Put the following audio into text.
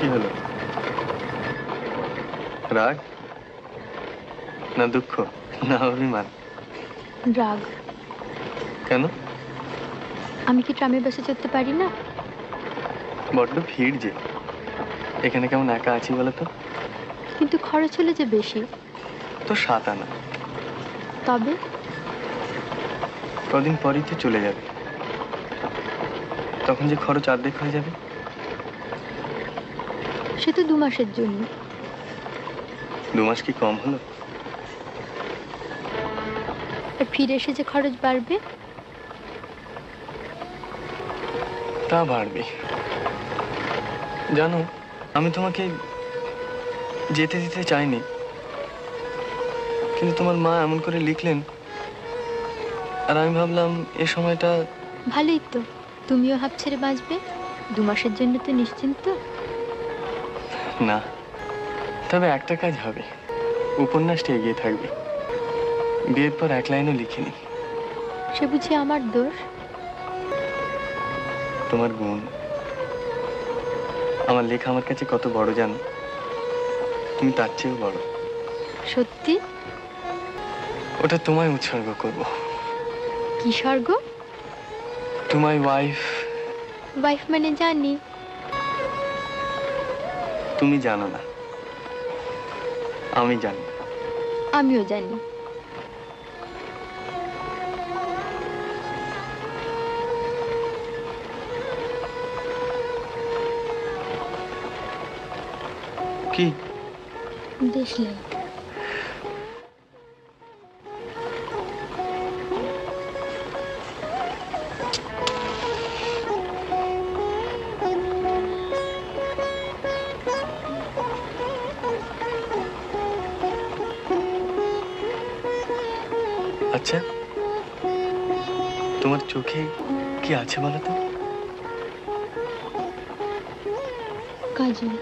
কি হলো? রাগ না দুঃখ না অভিমান? রাগ। কেন? আমি কি ট্রামে বাসে চড়তে পারি না? বড্ড ভিড় যে, এখানে কেমন একা আছি বলো তো? কিন্তু খরচ হলে যে বেশি। তো 7 আনা। তবে কদিন পরেই তো চলে যাবে, তখন যে খরচ অর্ধেক হয়ে যাবে। সে তো 2 মাসের জন্য। 2 মাস কি কম হলো? আর ফিরে এসে যে খরচ বাড়বে। তা বাড়বে। জানো, আমি তোমাকে যেতে দিতে চাইনি, কিন্তু তোমার মা এমন করে লিখলেন, আর আমি ভাবলাম এ সময়টা। ভালোই তো, তুমিও হাঁপ ছেড়ে বাঁচবে। 2 মাসের জন্য তো নিশ্চিন্ত। না, তবে একটা কাজ হবে, উপন্যাসটা এগিয়ে থাকবে। বিয়ের পর 1 লাইনও লিখিনি। সে বুঝি আমার দোষ? তোমার গুণ। আমার লেখা আমার কাছে কত বড় জানো? তুমি তার চেয়েও বড়। সত্যি? ওটা তোমায় উৎসর্গ করব। কি স্বর্গ? To my wife. ওয়াইফ মানে জানি। তুমি জানো না, আমি জানি। আমিও জানি। কি? দেখলাম। আচ্ছা, তোমার চোখে কি আছে বলো তো? কাজল।